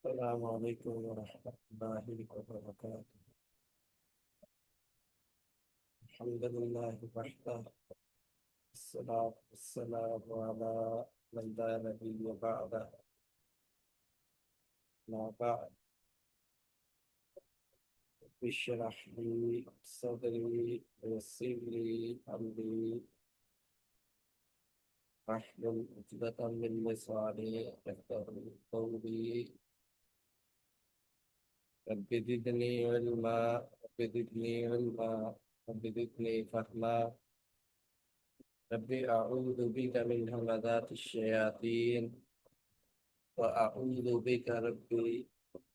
السلام علیکم ورحمۃ اللہ وبرکاتہ۔ الحمد للہ وحدہ، الصلاة والسلام على من لا نبي بعده، ما بعد. رب اشرح لي صدري ويسر لي أمري واحلل عقدة من لساني يفقهوا قولي. رب زدني علما، رب زدني علما، رب زدني فهما. ربي أعوذ بك من همذات الشياطين وأعوذ بك ربي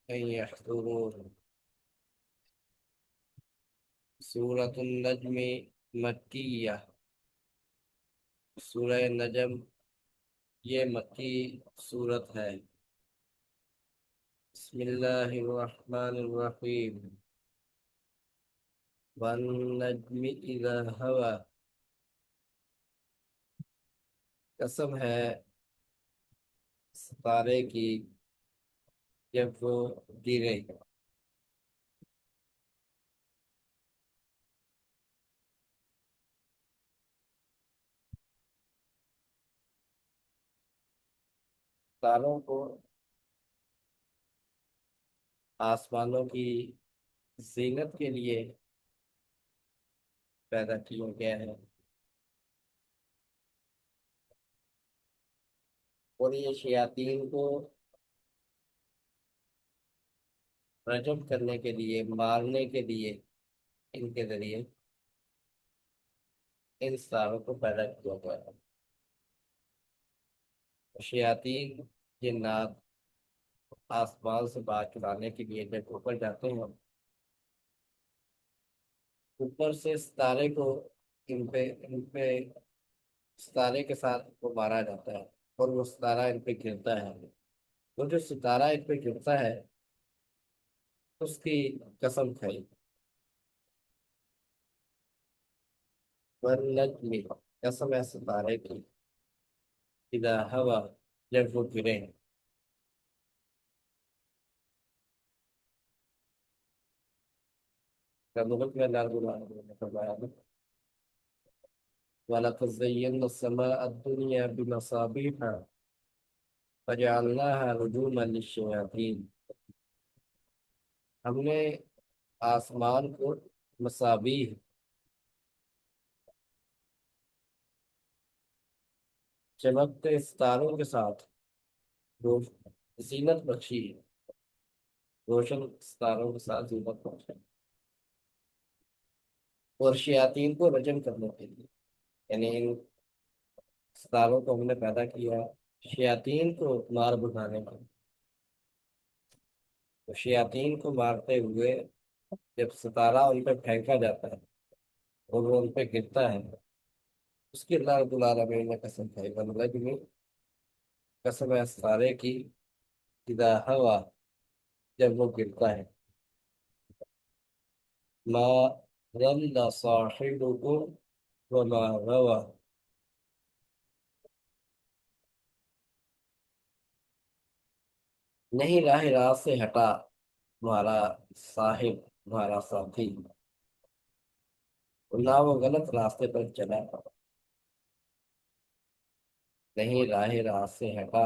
أن يحضرون. سورة النجم مکیہ، سورہ نجم یہ مکی سورت ہے۔ بسم اللہ الرحمن الرحیم۔ والنجم اذا ہوا، قسم ہے ستارے کی جب وہ گرے۔ ستاروں کو آسمانوں کی زینت کے لیے پیدا کیا گیا ہے، اور یہ شیاطین کو رجم کرنے کے لیے، مارنے کے لیے ان کے ذریعے ان ستاروں کو پیدا کیا گیا ہے۔ شیاطین جنات آسمان سے بات چلانے کے لیے جب اوپر جاتے ہیں، اوپر سے ستارے کو ان پہ ستارے کے ساتھ وہ مارا جاتا ہے، اور وہ ستارہ ان پہ گرتا ہے۔ وہ جو ستارہ ان پہ گرتا ہے اس کی قسم کھائی۔ والنجم، قسم ہے ستارے کی، اذا ہوا، جب وہ گرے۔ ملک میں اللہ نے فرمایا وَلَقَدْ زَيَّنَّا السَّمَاءَ الدُّنْيَا بِمَصَابِيحَ فَجَعَلْنَاهَا رُجُومًا لِلشَّيَاطِينِ۔ ہم نے آسمان کو مصابیح، چمکتے ستاروں کے ساتھ زینت بخشی ہے، روشن ستاروں کے ساتھ زینت بخشی، اور شیاطین کو رجم کرنے کے لیے، یعنی ان ستاروں کو ہم نے پیدا کیا شیاطین کو مار بھگانے کے لیے۔ تو شیاطین کو مارتے ہوئے جب ستارہ ان پہ پھینکا جاتا ہے اور وہ ان پہ گرتا ہے، اس کی اللہ رب العالمین نے قسم کھائی، والنجم، قسم ہے ستارے کی، اذا ہوا، جب وہ گرتا ہے۔ ما ضل صاحبكم وما غوى، نہیں راہ راست سے ہٹا تمہارا صاحب، تمہارا ساتھی، نہ وہ غلط راستے پر چلا، نہیں راہ راست سے ہٹا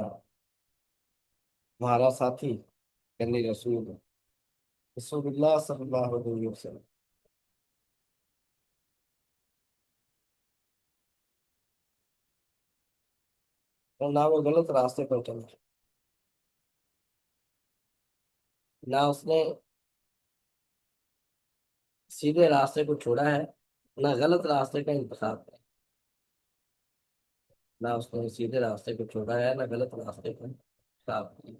تمہارا ساتھی، یعنی رسول اللہ صلی اللہ علیہ وسلم، اور نہ وہ غلط راستے پر چلا، نہ اس نے سیدھے راستے کو چھوڑا ہے، نہ غلط راستے کا انتخاب ہے، نہ اس نے سیدھے راستے کو چھوڑا ہے، نہ غلط راستے کا انتخاب کیا۔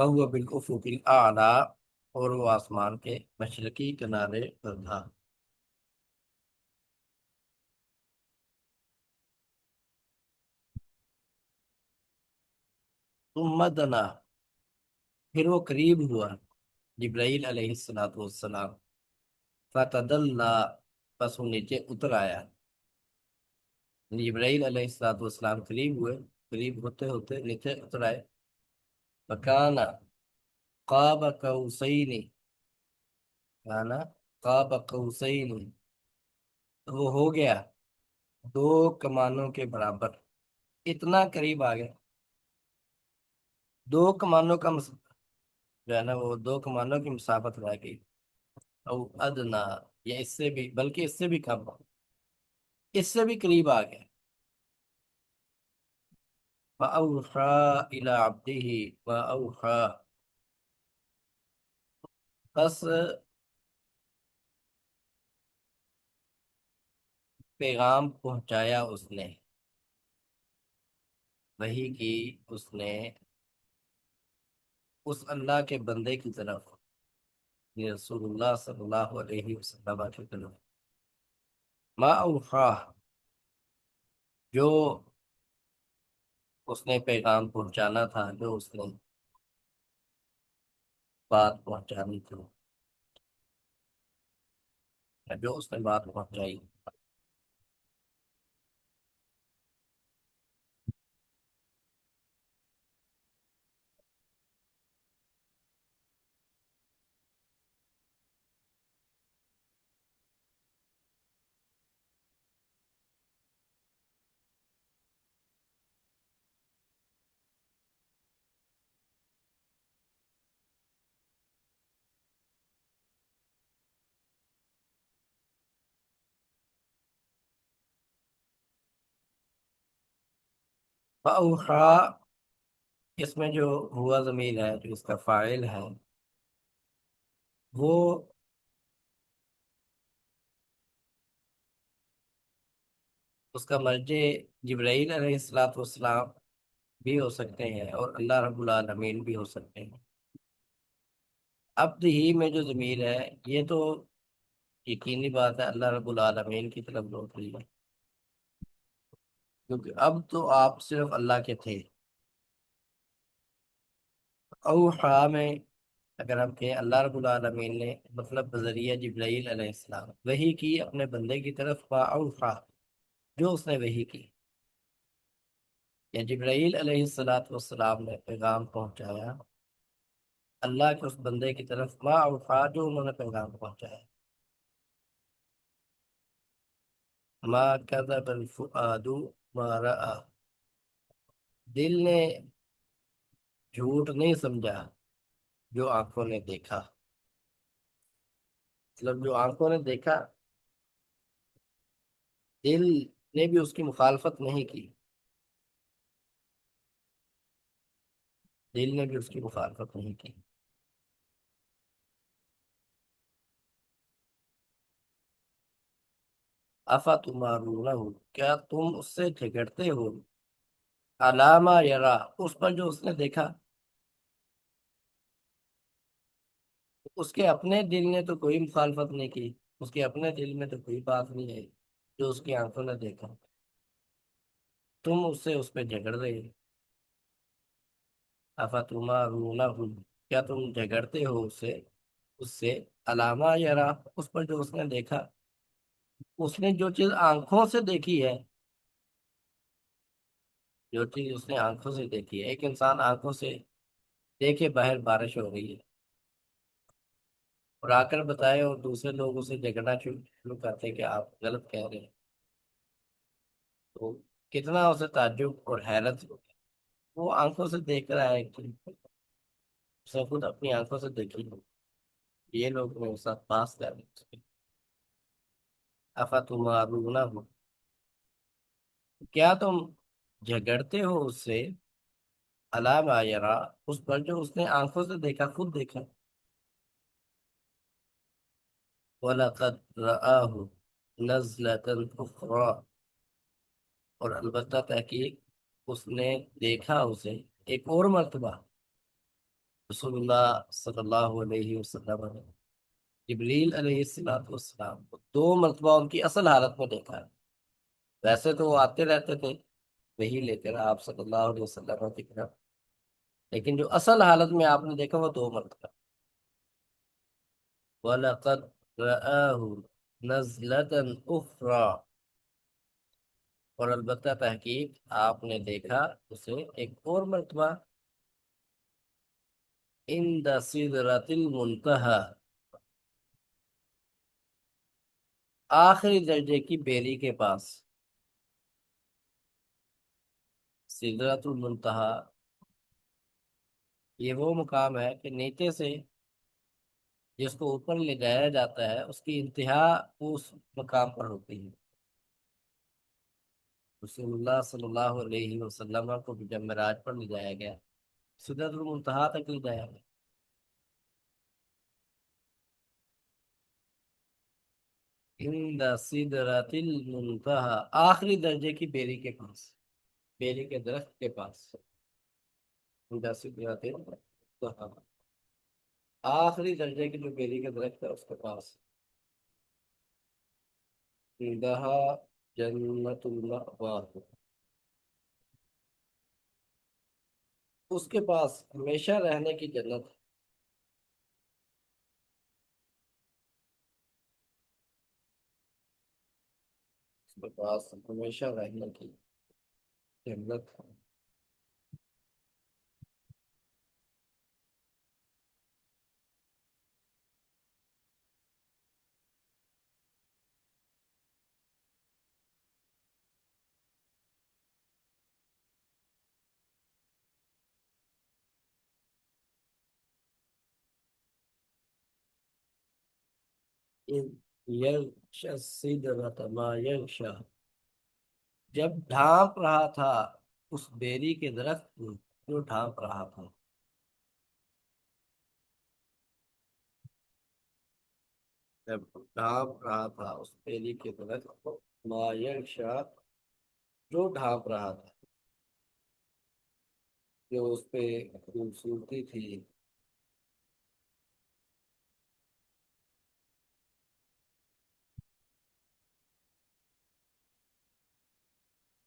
وهو بالافق الاعلی، اور وہ آسمان کے مشرقی کنارے پر تھا۔ ثم دنا، پھر وہ قریب ہوا، جبرائیل علیہ السلام، فتدلى، بس وہ نیچے اتر آیا۔ جبرائیل علیہ السلام قریب ہوئے، قریب ہوتے ہوتے نیچے اتر آئے۔ فکان قاب قوسین، کانا قاب قوسین، وہ ہو گیا دو کمانوں کے برابر، اتنا قریب آ گیا۔ دو کمانوں کا جو ہے نا، وہ دو کمانوں کی مسافت رہ گئی، او ادنا، یا اس سے بھی، بلکہ اس سے بھی کم، اس سے بھی قریب آ گیا۔ فَأَوْحَى إِلَىٰ عَبْدِهِ وَأَوْحَى، بس پیغام پہنچایا اس نے، وہی کی اس نے اس اللہ کے بندے کی طرف، یہ رسول اللہ صلی اللہ علیہ وسلم کی طرف، ما اوحا، جو اس نے پیغام پہنچانا تھا، جو اس نے بات پہنچانی تھی، جو اس نے بات پہنچائی۔ فاوحا، اس میں جو ہوا ضمیر ہے، جو اس کا فاعل ہے، وہ اس کا مرجع جبرائیل علیہ السلام بھی ہو سکتے ہیں، اور اللہ رب العالمین بھی ہو سکتے ہیں۔ عبد ہی میں جو ضمیر ہے، یہ تو یقینی بات ہے اللہ رب العالمین کی طرف لوٹ رہی ہے، کیونکہ اب تو آپ صرف اللہ کے تھے۔ اوحا میں اگر ہم کہیں اللہ رب العالمین نے، مطلب بذریعہ جبرائیل علیہ السلام وحی کی اپنے بندے کی طرف، اوحا، جو اس نے وحی کی، یا جبرائیل علیہ السلام نے پیغام پہنچایا اللہ کے اس بندے کی طرف، ما اوحا، جو انہوں نے پیغام پہنچایا۔ ما کذب الفؤاد ما رأى، دل نے جھوٹ نہیں سمجھا جو آنکھوں نے دیکھا، مطلب جو آنکھوں نے دیکھا، دل نے بھی اس کی مخالفت نہیں کی، دل نے بھی اس کی مخالفت نہیں کی۔ افتمارونہ، کیا تم اس سے جھگڑتے ہو، علامہ یرا، اس پر جو اس نے دیکھا، اس کے اپنے دل نے تو کوئی مخالفت نہیں کی، اس کے اپنے دل میں تو کوئی بات نہیں ہے جو اس کی آنکھوں نے دیکھا، تم اس سے اس پہ جھگڑ رہے ہو۔ افتمارونہ، کیا تم جھگڑتے ہو اس سے علامہ یرا، اس پر جو اس نے دیکھا، اس نے جو چیز آنکھوں سے دیکھی ہے، جو چیز اس نے آنکھوں سے دیکھی ہے، ایک انسان آنکھوں سے دیکھے باہر بارش ہو رہی ہے، اور آ کر بتائے، اور دوسرے لوگ اسے جھگڑنا شروع کرتے ہیں کہ آپ غلط کہہ رہے ہیں، تو کتنا اسے تعجب اور حیرت ہوگی۔ وہ آنکھوں سے دیکھ رہا ہے کہ اس نے خود اپنی آنکھوں سے دیکھی ہو، یہ لوگ میرے ساتھ پاس کر رہے ہیں۔ افتمارونہ، کیا تم جھگڑتے ہو اس سے، علامہ یرا، اس پر جو اس نے آنکھوں سے دیکھا، خود دیکھا۔ وَلَقَدْ رَآهُ نَزْلَةً أُخْرَى، اور البتہ تحقیق اس نے دیکھا اسے ایک اور مرتبہ، رسول اللہ صلی اللہ علیہ وسلم نے جبریل علیہ السلام کو 2 مرتبہ ان کی اصل حالت میں دیکھا ہے۔ ویسے تو وہ آتے رہتے تھے وہی لے کر آپ صلی اللہ علیہ وسلم کی طرف، لیکن جو اصل حالت میں آپ نے دیکھا وہ 2 مرتبہ۔ وَلَقَدْ رَآهُ نَزْلَةً أُخْرَى، اور البتہ تحقیق آپ نے دیکھا اسے ایک اور مرتبہ، عند سدرۃ المنتہی، آخری درجے کی بیری کے پاس۔ سدرۃ المنتہی یہ وہ مقام ہے کہ نیچے سے جس کو اوپر لے جایا جاتا ہے اس کی انتہا اس مقام پر ہوتی ہے۔ رسول اللہ صلی اللہ علیہ وسلم کو بھی جب معراج پر لے جایا گیا، سدرۃ المنتہا تک لے جایا گیا۔ عند سدرۃ المنتہی، آخری درجے کی بیری کے پاس، بیری کے درخت کے پاس۔ عند سدرۃ المنتہی، آخری درجے کی جو بیری کے درخت ہے اس کے پاس۔ عندہا جنت المأوہ، اس کے پاس ہمیشہ رہنے کی جنت ہے۔ اس کے پاس ہمیشہ رہنے کی جنت ہے۔ إِذْ يَغْشَى السِّدْرَةَ مَا يَغْشَى، جب ڈھانپ رہا تھا اس بیری کے درخت کو جو ڈھانپ رہا تھا۔ جب ڈھانپ رہا تھا اس بیری کے درخت کو، ما یغشا، جو ڈھانپ رہا تھا، جو اس پہ خوبصورتی تھی،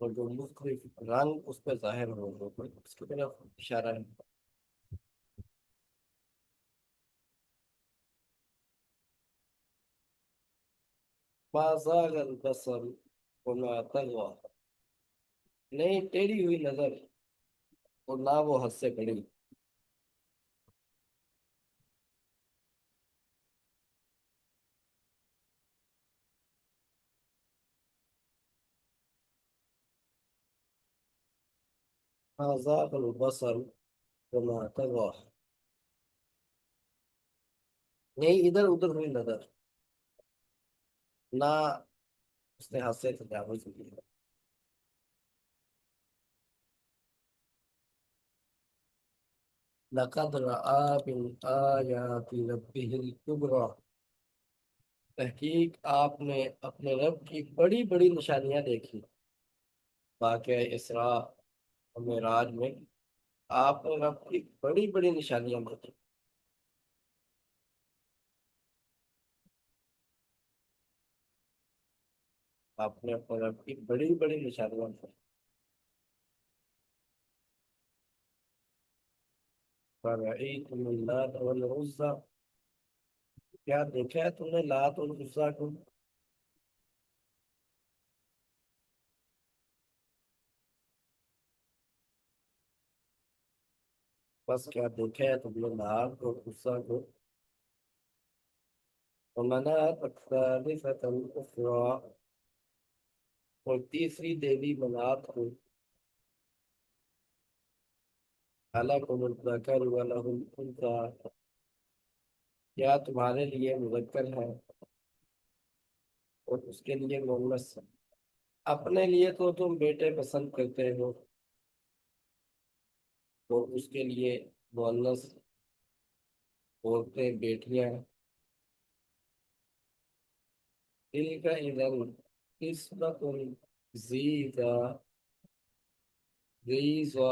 اور جو مختلف رنگ اس پہ ظاہر ہو گئے، اس کی طرف اشارہ ہے۔ ما زاغ البصر وما طغى، نہیں ٹیڑھی ہوئی نظر اور نہ وہ حد سے بڑی۔ ما زاغ البصر وما طغى، نہیں ادھر ادھر ہوئی نظر، نہ اس نے حد سے تجاوز کیا۔ لقد رأى من آیات ربه الکبریٰ، تحقیق آپ نے اپنے رب کی بڑی بڑی نشانیاں دیکھی۔ واقعہ اسراء و معراج میں آپ نے رب کی بڑی بڑی نشانیاں دیکھی۔ آپ نے اپنے رب کی بڑی بڑی نشانیاں دیکھی۔ فرأيتم اللات والعزى، کیا دیکھا ہے تم نے لات اور عزیٰ کو؟ بس کیا دیکھا ہے تم نے لات اور عزیٰ کو؟ ومناة الثالثة الأخرى، اور تیسری دیوی منات کو۔ أَلَكُمُ الذَّكَرُ وَلَهُ الْأُنثىٰ، کیا تمہارے لیے مذکر ہے اور اس کے لیے مؤنث ہے؟ اپنے لیے تو تم بیٹے پسند کرتے ہو اور اس کے لیے مؤنث عورتیں بیٹیاں۔ تلک اذا قسمۃ ضیزی، ضیزی،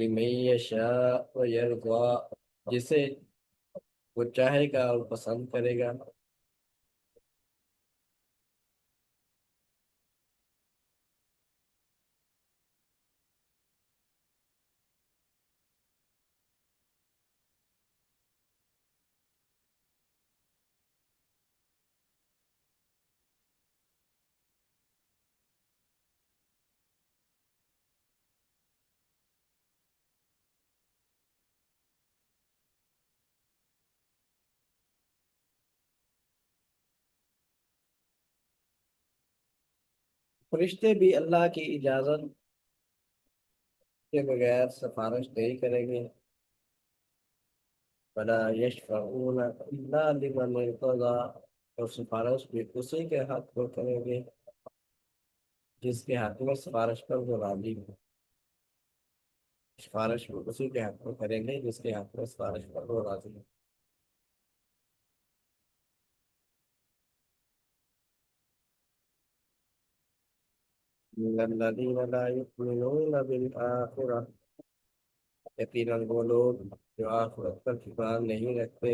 لمن یشاء و یرضا، جسے وہ چاہے گا اور پسند کرے گا۔ فرشتے بھی اللہ کی اجازت کے بغیر سفارش نہیں کریں گے۔ ولا یشفعون الا لمن ارتضی، اور سفارش بھی اسی کے حق میں کریں گے جس کے حق میں سفارش پر وہ راضی ہو۔ سفارش بھی اسی کے حق میں کریں گے جس کے حق میں سفارش پر وہ راضی ہو۔ من الذین لا یؤمنون بالآخرہ، یقیناً وہ لوگ جو آخرت پر ایمان نہیں رکھتے،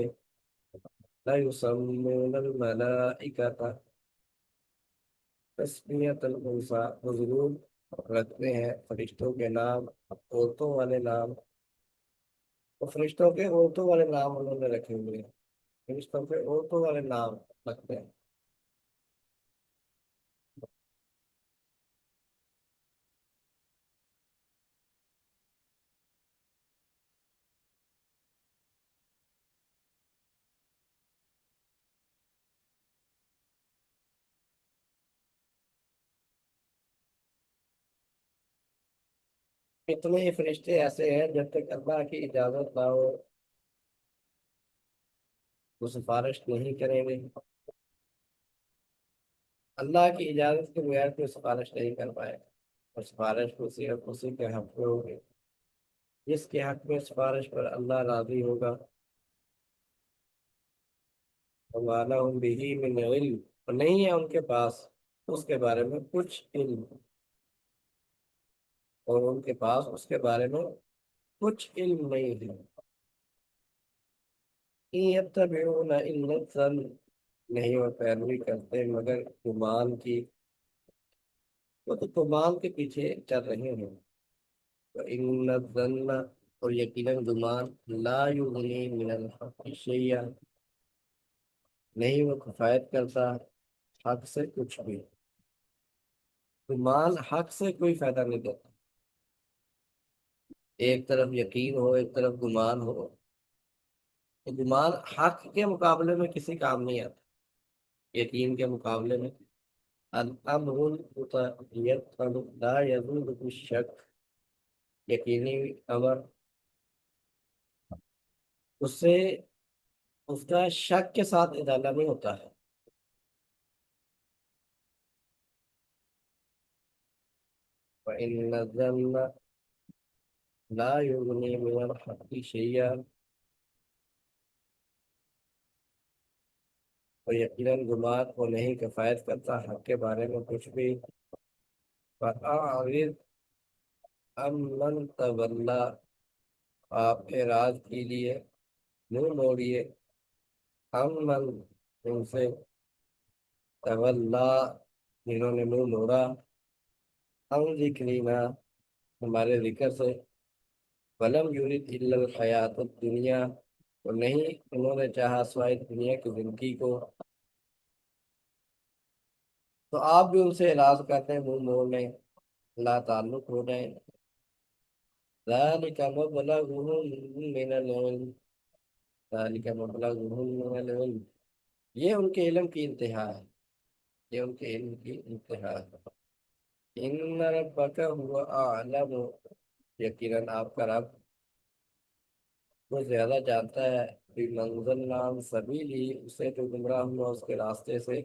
لا یسمون الملائکۃ تسمیۃ الانثی، وہ ضرور رکھتے ہیں فرشتوں کے نام عورتوں والے نام، وہ فرشتوں کے عورتوں والے نام انہوں نے رکھے ہوئے ہیں، فرشتوں کے عورتوں والے نام رکھتے ہیں۔ اتنے ہی فرشتے ایسے ہیں جب تک اللہ کی اجازت نہ ہو وہ سفارش نہیں کریں گے۔ اللہ کی اجازت کے بغیر کوئی سفارش نہیں کر پائے گا، اور سفارش کو صرف اسی کے حق میں ہوگی جس کے حق میں سفارش پر اللہ راضی ہوگا۔ وَمَا لَهُم بِهِ مِنْ عِلْمٍ، اور نہیں ہے ان کے پاس اس کے بارے میں کچھ علم، اور ان کے پاس اس کے بارے میں کچھ علم نہیں ہے۔ إِن يَتَّبِعُونَ إِلَّا الظَّنَّ، نہیں وہ پیروی کرتے مگر گمان کی، وہ تو گمان کے پیچھے چل رہے ہیں۔ وَإِنَّ الظَّنَّ، اور یقیناً گمان، لا یغنی من الحق شیئا، نہیں وہ کفایت کرتا حق سے کچھ بھی۔ گمان حق سے کوئی فائدہ نہیں دیتا، ایک طرف یقین ہو ایک طرف گمان ہو تو گمان حق کے مقابلے میں کسی کام نہیں آتا، یقین کے مقابلے میں۔ الامر المتيقن لا يزول بالشک، یقینی امر اس سے اس کا شک کے ساتھ ادالہ نہیں ہوتا ہے۔ وَإِنَّ الظَّنَّ لا يغني من الحق شيئا، اور یقیناً گمان کو نہیں کفایت کرتا حق کے بارے میں کچھ بھی۔ فَأَعْرِضْ عَمَّنْ تَوَلَّىٰ، آپ اعراض کیجیے، منہ موڑیے، عَمَّنْ، ان سے، تَوَلَّىٰ، جنہوں نے منہ موڑا، عَنْ ذِكْرِنَا، ہمارے ذکر سے، وَلَمْ يُرِدْ إِلَّا الْحَيَاةَ الدُّنْيَا، اور نہیں انہوں نے چاہا سوائے دنیا کی زندگی کو۔ تو آپ بھی ان سے اعراض کرتے ہیں، منہ موڑ لیں، لا تعلق ہو جائیں۔ ذَلِكَ مَبْلَغُهُم مِّنَ الْعِلْمِ، ذَلِكَ مَبْلَغُهُم مِّنَ الْعِلْمِ، یہ ان کے علم کی انتہا ہے، یہ ان کے علم کی انتہا ہے۔ إِنَّ رَبَّكَ هُوَ أَعْلَمُ، یقیناً آپ کا رب وہ زیادہ جانتا ہے، بِمَنْ ضَلَّ عَنْ سَبِيلِهِ، اسے جو گمراہ ہوا اس کے راستے سے۔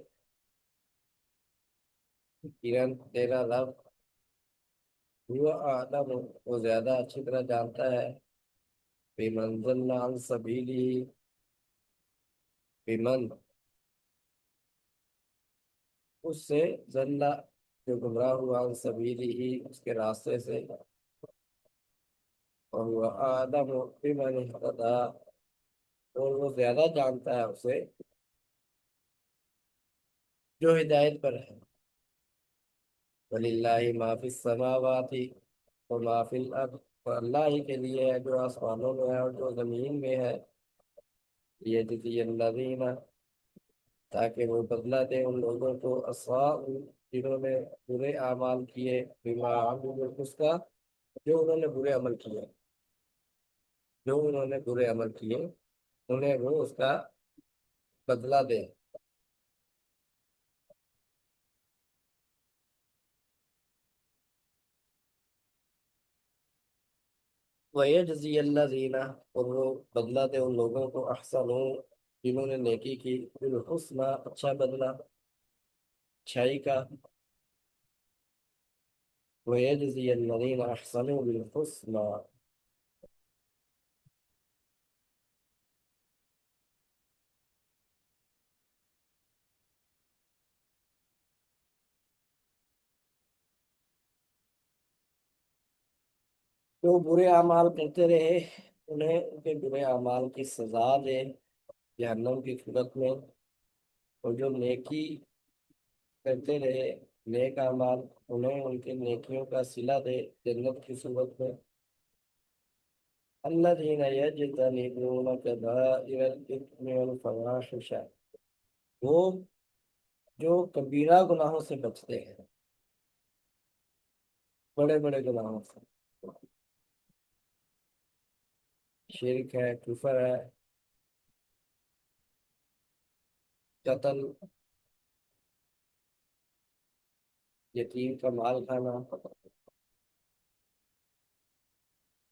یقیناً تیرا رب ہوا اعلم، وہ زیادہ اچھی طرح جانتا ہے، بِمَنْ ضَلَّ عَنْ سَبِيلِهِ، بِمَنْ، اس سے، ضل، جو گمراہ ہوا، عن سبیلہ، اس کے راستے سے، اور وہ آدم بمن اهتدى، اور وہ زیادہ جانتا ہے اسے جو ہدایت پر ہے۔ وَلِلَّهِ مَا فِي السَّمَاوَاتِ وَمَا فِي الْأَرْضِ، اور اللہ ہی کے لیے ہے جو آسمانوں میں ہے اور جو زمین میں ہے۔ لِيَجْزِيَ الَّذِينَ، تاکہ وہ بدلہ دے ان لوگوں کو اساءوا، جنہوں نے برے اعمال کیے، بما عملوا، اس کا جو انہوں نے برے عمل کیے، جو انہوں نے برے عمل کیے انہیں وہ اس کا بدلہ دے۔ وَيَجْزِيَ الَّذِينَ، اور وہ بدلہ دے ان لوگوں کو احسنوا، جنہوں نے نیکی کی، بالحسنى، اچھا بدلہ، اچھائی کا۔ وَيَجْزِيَ الَّذِينَ أَحْسَنُوا بِالْحُسْنَى، جو برے اعمال کرتے رہے انہیں ان کے برے اعمال کی سزا دے جہنم کی صورت میں، اور جو نیکی کرتے رہے، نیک اعمال، انہیں ان کے نیکیوں کا صلہ دے جنت کی صورت میں۔ الذين يجتنبون كبائر الإثم والفواحش، وہ جو کبیرہ گناہوں سے بچتے ہیں، بڑے بڑے گناہوں سے، شرک ہے، کفر ہے، قتل، یتیم کا مال کھانا،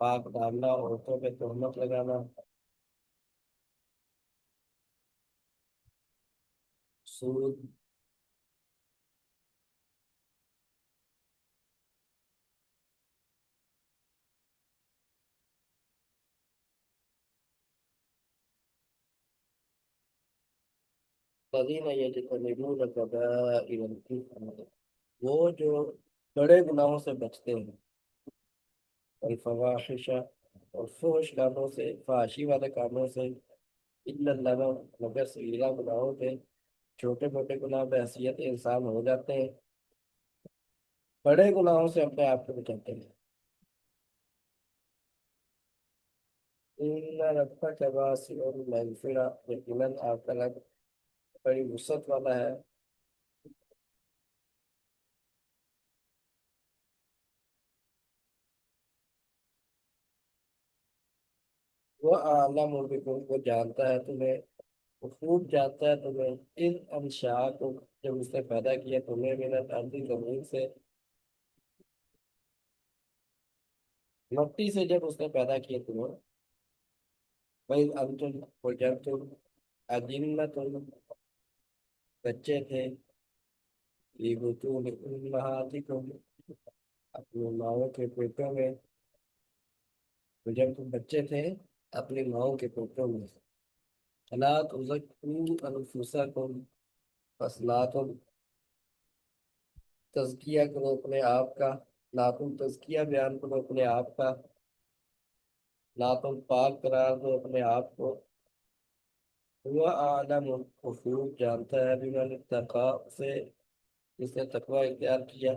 پاک دامنہ عورتوں پہ تہمت لگانا، سود، الذين يجتنبون كبائر الإثم، وہ جو بڑے گناہوں سے بچتے ہیں، الفواحش، اور فحش کاموں سے، فحاشی والے کاموں سے، الا اللمم، مگر صغیرہ گناہوں پہ، چھوٹے موٹے گناہ بحیثیت انسان ہو جاتے ہیں، بڑے گناہوں سے اپنے آپ کو بچاتے ہیں۔ ان ربک واسع المغفرہ، یقیناً آپ کا رب بڑی وسعت والا ہے۔ وہ عالم بکم، وہ جانتا ہے تمہیں، وہ خوب جانتا ہے تمہیں، ان انشاءکم، جب اس نے پیدا کیا تمہیں، من الارض، زمین سے، مٹی سے جب اس نے پیدا کیا تمہیں، وَإِذْ أَنْتُمْ، اور جب تم أَجِنَّةٌ، بچے تھے، فِي بُطُونِ أُمَّهَاتِكُمْ، اپنی ماؤں کے پیٹوں میں، تو جب تم بچے تھے اپنی ماؤں کے پیٹوں میں، فَلَا تُزَكُّوا أَنفُسَكُمْ، بس لا تم تزکیہ کرو اپنے آپ کا، لا تم تزکیہ بیان کرو اپنے آپ کا، لا تم پاک قرار دو اپنے آپ کو، ہوا اعلم، خوب جانتا ہے، بمن اتقا، سے جس نے تقوی اختیار کیا۔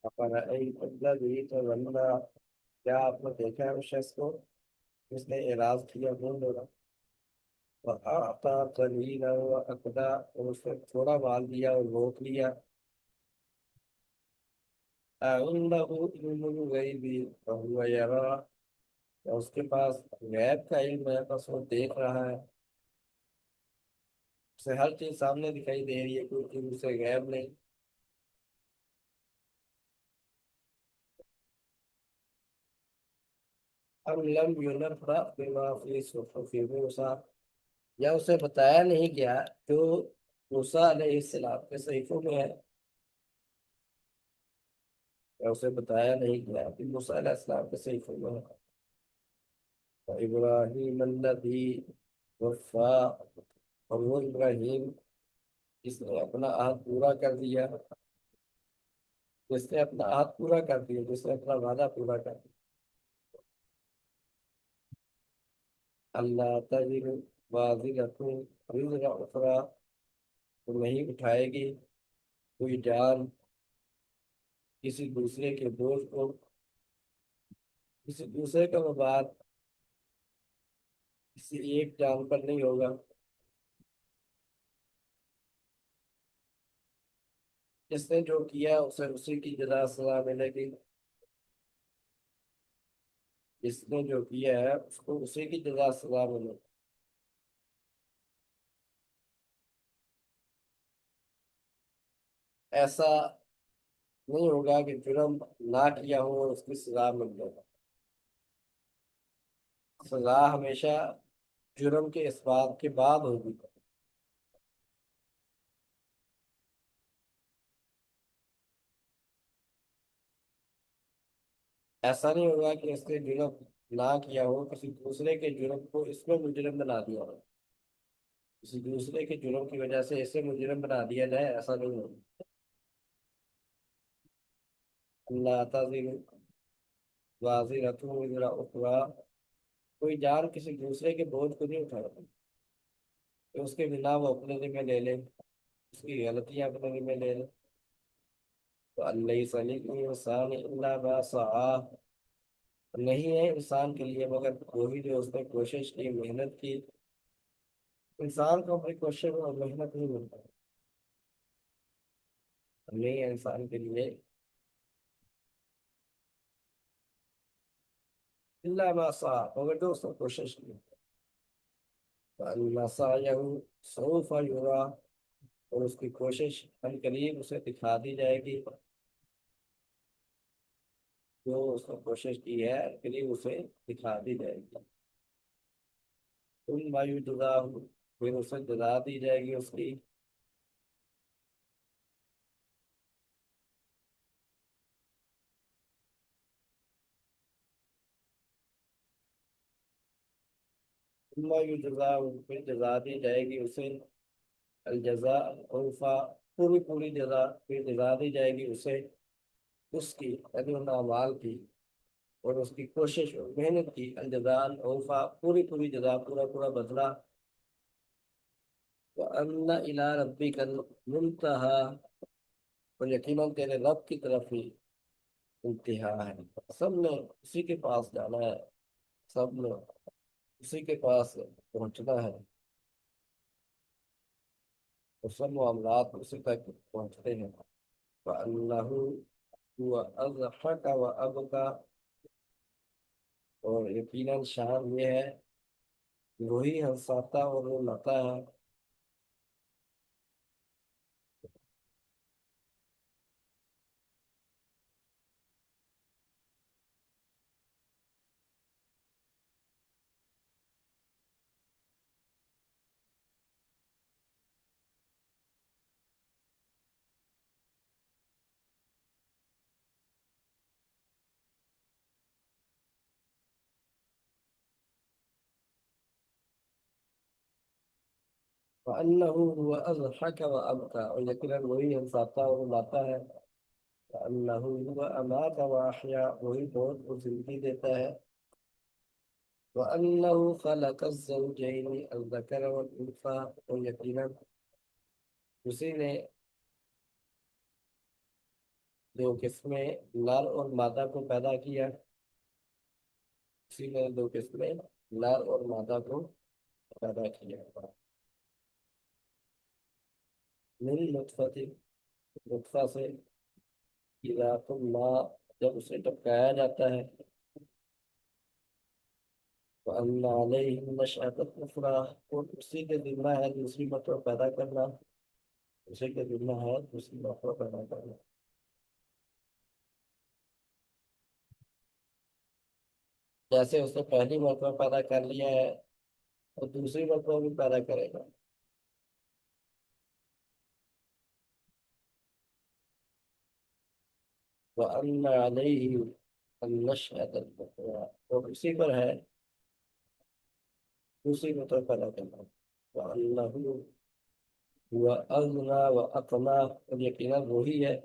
أَفَرَأَيْتَ الَّذِي تَوَلَّىٰ، کیا آپ نے دیکھا ہے اس شخص کو جس نے اعراض کیا، منہ موڑا، وَأَعْطَىٰ قَلِيلًا وَأَكْدَىٰ، اور اس نے تھوڑا مال دیا اور روک لیا۔ أَعِندَهُ عِلْمُ الْغَيْبِ فَهُوَ يَرَىٰ، یا اس کے پاس غیب کا علم ہے بس وہ دیکھ رہا ہے، اسے ہر چیز سامنے دکھائی دے رہی ہے، کوئی چیز اسے غیب نہیں۔ ام لم ينبأ بما في صحف موسیٰ، یا اسے بتایا نہیں گیا جو موسیٰ علیہ السلام کے صحیفوں میں ہے۔ یا اسے بتایا نہیں گیا کہ موسیٰ علیہ السلام کے صحیح فرما ہے ابراہیم الذی وفا، اور وہ ابراہیم جس نے اپنا عہد پورا کر دیا، جس نے اپنا عہد پورا کر دیا، جس نے اپنا وعدہ پورا کر دیا. اللہ تزر وازرۃ وزر اخری، تو نہیں اٹھائے گی کوئی جان کسی دوسرے کے بوجھ کو، کسی دوسرے کا وبال کسی ایک جان پر نہیں ہوگا. جس نے جو کیا اسے اسی کی جزا سزا ملے گی. جس نے جو کیا ہے اس کو اسی کی جزا سزا ملے گی. ایسا نہیں ہوگا کہ جرم نہ کیا ہو اور اس کی سزا مل جائے. سزا ہمیشہ جرم کے اس بات کے بعد ہوگی. ایسا نہیں ہوگا کہ اس نے جرم نہ کیا ہو، کسی دوسرے کے جرم کو اس میں مجرم بنا دیا ہو، کسی دوسرے کے جرم کی وجہ سے اسے مجرم بنا دیا جائے، ایسا نہیں ہوگا. اللہ تعالی واضح وزر اخری، کوئی جان کسی دوسرے کے بوجھ کو نہیں اٹھاتا کہ اس کے بنا وہ اپنے ذمہ لے لے، اس کی غلطیاں اپنے ذمہ لے لے. تو اللہ صلی انسان اللہ باسعہ، نہیں ہے انسان کے لیے مگر وہی جو اس نے کوشش کی، محنت کی. انسان کو اپنی کوشش اور محنت نہیں ملتا، نہیں ہے انسان کے لیے اللہ باسعہ، مگر جو اس نے کوشش کی. فَأَنَّ سَعْيَهُ سَوْفَ يُرَىٰ، اور اس کی کوشش ان قریب اسے دکھا دی جائے گی. جو اس نے کوشش کی ہے ان قریب اسے دکھا دی جائے گی. ثُمَّ يُجْزَاهُ، پھر اسے جزا دی جائے گی اس کی. ثُمَّ يُجْزَاهُ، پھر جزا دی جائے گی اسے الجزاء الاوفیٰ، پوری پوری جزا. پھر جزا دی جائے گی اسے اس کی یعنی ان اعمال کی اور اس کی کوشش اور محنت کی، الجزاء الاوفیٰ، پوری پوری جزا، پورا پورا بدلہ. وَأَنَّ إِلَىٰ رَبِّكَ الْمُنتَهَىٰ، اور یقیناً تیرے رب کی طرف ہی انتہا ہے. سب نے اسی کے پاس جانا ہے، سب نے اسی کے پاس پہنچنا ہے، اور سب معاملات اسی تک پہنچتے ہیں. فَأَنَّهُ هُوَ أَضْحَكَ وَأَبْكَىٰ، اور یقیناً شان یہ ہے کہ وہی ہنساتا اور رلاتا ہے. فَأَنَّهُ هُوَ أَضْحَكَ وَأَبْكَىٰ، اور یقیناً وہی ہنساتا اور رلاتا ہے. فَأَنَّهُ هُوَ أَمَاتَ وَأَحْيَا، وہی موت کو زندگی دیتا ہے. وَأَنَّهُ خَلَقَ الزَّوْجَيْنِ الذَّكَرَ وَالْأُنثَىٰ، اور یقیناً اسی نے دو قسمیں نر اور مادہ کو پیدا کیا. اسی نے دو قسمیں نر اور مادہ کو پیدا کیا. من نطفت، نطفہ سے، اذا تمنا، جب اسے ٹپکایا جاتا ہے. وَأَنَّ عَلَيْهِ النَّشْأَةَ الْأُخْرَىٰ، اور اسی کے ذمہ ہے دوسری مرتبہ پیدا کرنا، اسی کے ذمہ ہے دوسری مرتبہ پیدا کرنا. جیسے اس نے پہلی مرتبہ پیدا کر لیا ہے اور دوسری مرتبہ بھی پیدا کرے گا. وأن عليه النشأة الأخرى، اور اسی پر ہے، اسی کو تو پیدا کرنا، وأنه هو أغنى وأقنى، اور یقینا وہی ہے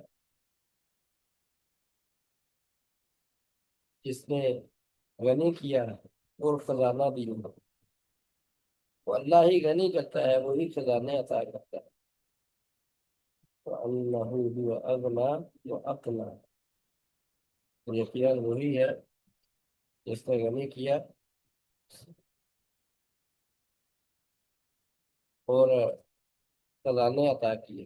جس نے غنی کیا اور خزانہ دیا، وہ اللہ ہی غنی کرتا ہے، وہی خزانے عطا کرتا ہے، وأنه هو أغنى وأقنى، اور یقینا وہی ہے جس نے غنی کیا اور خزانے عطا کیے۔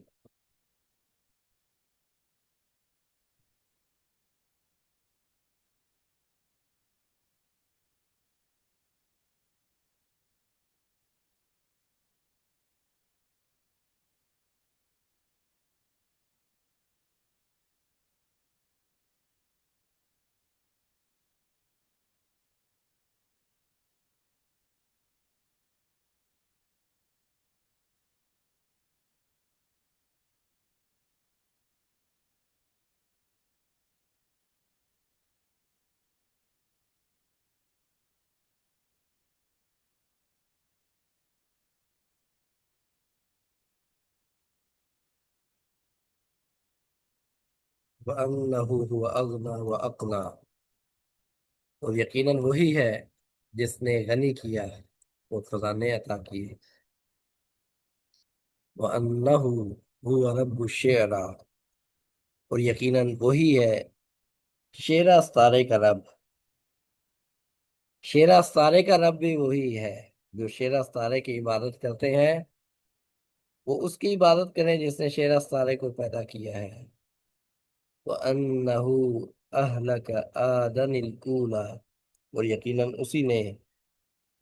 وَأَنَّهُ هُوَ أَغْنَى وَأَقْنَى، اور یقیناً وہی ہے جس نے غنی کیا اور خزانے عطا کیے۔ وَأَنَّهُ هُوَ رَبُّ الشِّعْرَى، اور یقیناً وہی ہے شیرہ ستارے کا رب۔ شیرہ ستارے کا رب بھی وہی ہے، جو شیرہ ستارے کی عبادت کرتے ہیں وہ اس کی عبادت کریں جس نے شیرہ ستارے کو پیدا کیا ہے۔ وَأَنَّهُ أَهْلَكَ آدًا الْأُولَى، اور یقیناً اسی نے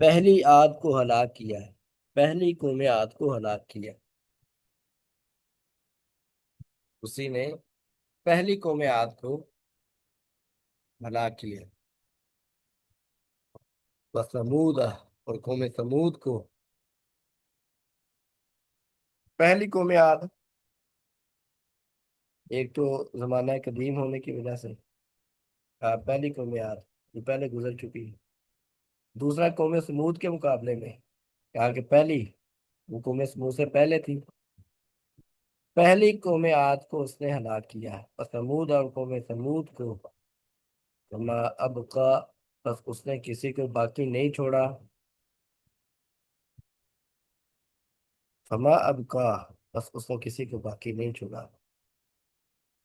پہلی عاد کو ہلاک کیا، پہلی قوم عاد کو ہلاک کیا، اسی نے پہلی قوم عاد کو ہلاک کیا۔ وَثَمُودَ، اور قوم ثمود کو، پہلی قوم عاد ایک تو زمانہ قدیم ہونے کی وجہ سے پہلی قوم عاد جو پہلے گزر چکی ہے، دوسرا قوم ثمود کے مقابلے میں کہا کہ پہلی وہ قوم ثمود سے پہلے تھی، پہلی قوم عاد کو اس نے ہلاک کیا، اور ثمود اور قوم ثمود کو فما ابقا، بس اس نے کسی کو باقی نہیں چھوڑا، فما ابقا، بس اس نے کسی کو باقی نہیں چھوڑا۔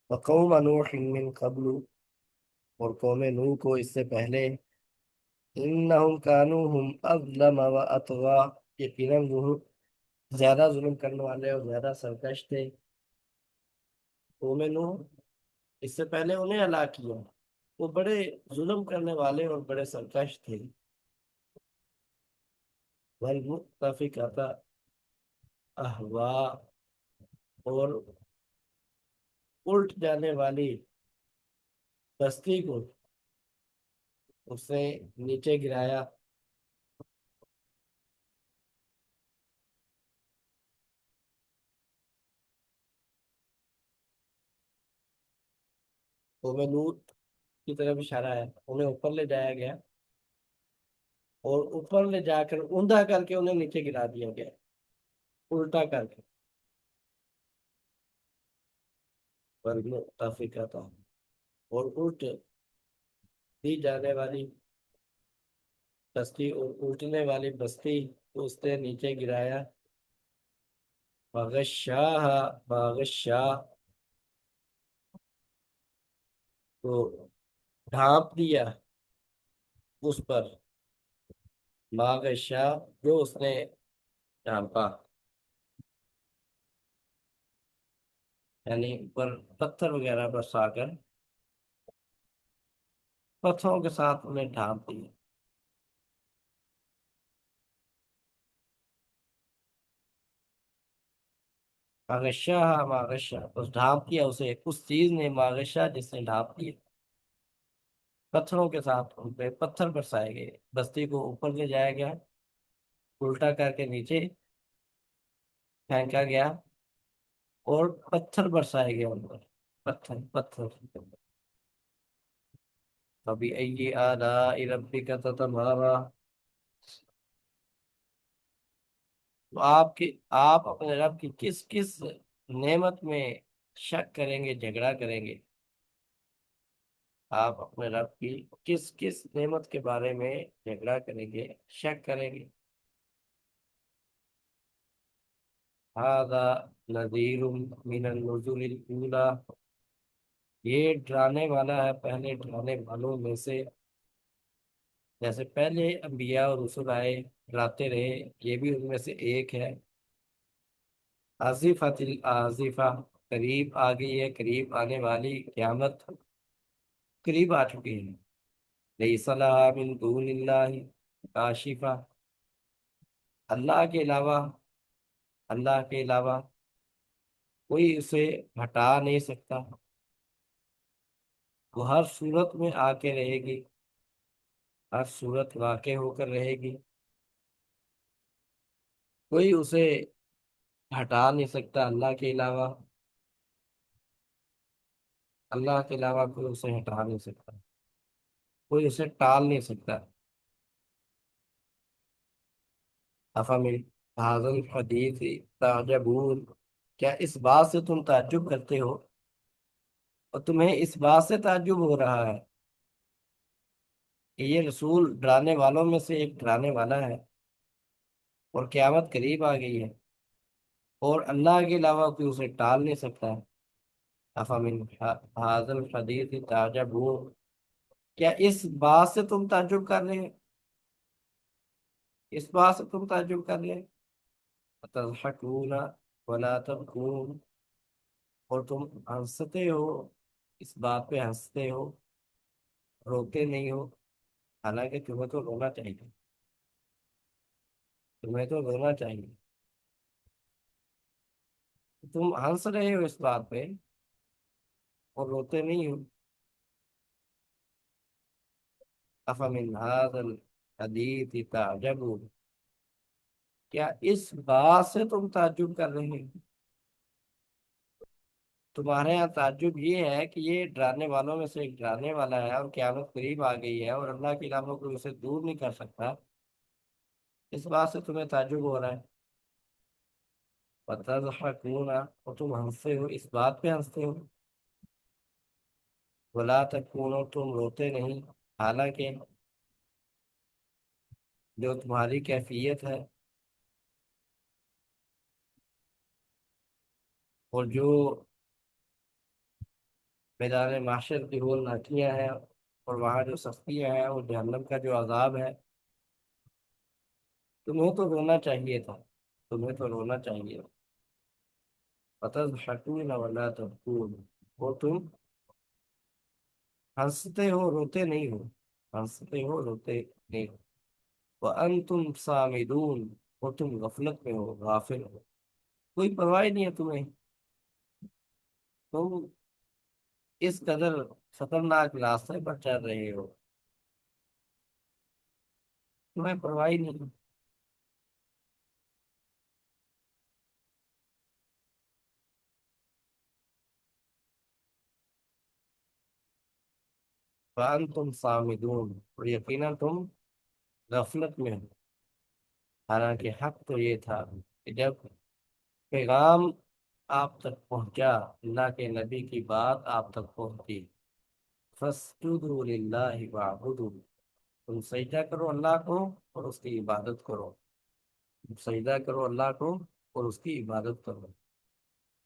وقوم نوح من قبل، اور قوم نوح کو اس سے پہلے، انہم کانوا ہم اظلم و اطغا، یقیناً وہ زیادہ ظلم کرنے والے اور زیادہ سرکش تھے۔ قوم نوح اس سے پہلے انہیں ہلاک کیا، وہ بڑے ظلم کرنے والے اور بڑے سرکش تھے۔ والمؤتفقۃ اہوا، اور الٹ جانے والی بستی کو اس نے نیچے گرایا۔ قوم لوط کی طرف اشارہ ہے، انہیں اوپر لے جایا گیا اور اوپر لے جا کر اوندا کر کے انہیں نیچے گرا دیا گیا، الٹا کر کے۔ والمؤتفقۃ، اور الٹ دی جانے والی بستی اور الٹنے والی بستی کو اس نے نیچے گرایا۔ فغشاها ما غشا، تو ڈھانپ دیا اس پر، ما غشا، جو اس نے ڈھانپا، یعنی اوپر پتھر وغیرہ برسا کر پتھروں کے ساتھ انہیں ڈھانپ دیا۔ ماغشا ماغشا، بس ڈھانپ دیا اسے اس چیز نے، ماغشا جس نے ڈھانپ دیا، پتھروں کے ساتھ ان پہ پتھر برسائے گئے، بستی کو اوپر لے جایا گیا، الٹا کر کے نیچے پھینکا گیا اور پتھر برسائے گئے ان پر، پتھر پتھر۔ فبأي آلاء ربك تتمارى؟ تو آپ اپنے رب کی کس کس نعمت میں شک کریں گے، جھگڑا کریں گے؟ آپ اپنے رب کی کس کس نعمت کے بارے میں جھگڑا کریں گے، شک کریں گے؟ هذا نذیر من النذر الاولى، یہ ڈرانے والا ہے پہلے ڈرانے والوں میں سے، جیسے پہلے انبیاء اور رسول آئے ڈراتے رہے، یہ بھی ان میں سے ایک ہے۔ آزفت الآزفہ، قریب آ گئی ہے، قریب آنے والی قیامت قریب آ چکی ہے۔ لیس لہا من دون اللہ کاشفہ، اللہ کے علاوہ اللہ کے علاوہ کوئی اسے ہٹا نہیں سکتا، وہ ہر صورت میں آ کے رہے گی، ہر صورت واقع ہو کر رہے گی، کوئی اسے ہٹا نہیں سکتا اللہ کے علاوہ، اللہ کے علاوہ کوئی اسے ہٹا نہیں سکتا، کوئی اسے ٹال نہیں سکتا۔ افمن هذا الحدیث تعجبون، کیا اس بات سے تم تعجب کرتے ہو، اور تمہیں اس بات سے تعجب ہو رہا ہے کہ یہ رسول ڈرانے والوں میں سے ایک ڈرانے والا ہے، اور قیامت قریب آ گئی ہے، اور اللہ کے علاوہ کوئی اسے ٹال نہیں سکتا؟ افمن هذا الحدیث تعجبون، کیا اس بات سے تم تعجب کر رہے ہیں، اس بات سے تم تعجب کر رہے ہیں؟ تضحکون ولا تبکون، اور تم ہنستے ہو، اس بات پہ ہنستے ہو، روتے نہیں ہو، حالانکہ تمہیں تو رونا چاہیے، تمہیں تو رونا چاہیے، تم ہنس رہے ہو اس بات پہ اور روتے نہیں ہو۔ افمن هذا الحدیث تعجبون، کیا اس بات سے تم تعجب کر رہے ہیں؟ تمہارے یہاں تعجب یہ ہے کہ یہ ڈرانے والوں میں سے ایک ڈرانے والا ہے، اور قیامت قریب آ گئی ہے، اور اللہ کے علاوہ کوئی اسے دور نہیں کر سکتا، اس بات سے تمہیں تعجب ہو رہا ہے؟ وتضحکون، اور تم ہنستے ہو، اس بات پہ ہنستے ہو، ولا تکونوا، تم روتے نہیں، حالانکہ جو تمہاری کیفیت ہے، اور جو میدان معاشر کی ہولناکیاں ہیں، اور وہاں جو سختیاں ہیں، اور جہنم کا جو عذاب ہے، تمہیں تو رونا چاہیے تھا، تمہیں تو رونا چاہیے۔ وتضحکون ولا تبکون، اور تم ہنستے ہو، روتے نہیں ہو، ہنستے ہو، روتے نہیں ہو۔ وانتم سامدون، اور تم غفلت میں ہو، غافل ہو، کوئی پرواہ نہیں ہے تمہیں، تم اس قدر خطرناک راستے پر چل رہے ہو، تمہیں پرواہ نہیں۔ وانتم صامدون، اور یقینا تم غفلت میں ہو، حالانکہ حق تو یہ تھا کہ جب پیغام آپ تک پہنچا، اللہ کے نبی کی بات آپ تک پہنچی، فاسجدوا للہ واعبدوا، تم سجدہ کرو اللہ کو اور اس کی عبادت کرو، تم سجدہ کرو اللہ کو اور اس کی عبادت کرو۔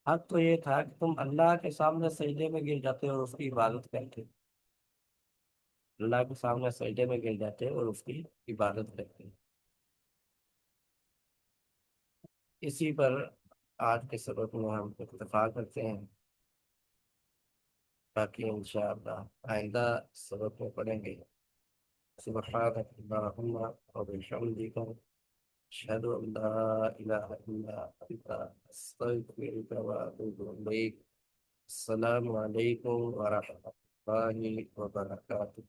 حق تو یہ تھا کہ تم اللہ کے سامنے سجدے میں گر جاتے اور اس کی عبادت کرتے، اللہ کے سامنے سجدے میں گر جاتے اور اس کی عبادت کرتے۔ اسی پر آج کے سبق میں ہم اتفاق کرتے ہیں، باقی انشاءاللہ آئندہ سبق میں پڑھیں گے۔ سبحانك اللهم وبحمدك أشهد أن لا إله إلا أنت أستغفرك وأتوب إليك۔ السلام عليكم ورحمة الله وبركاته۔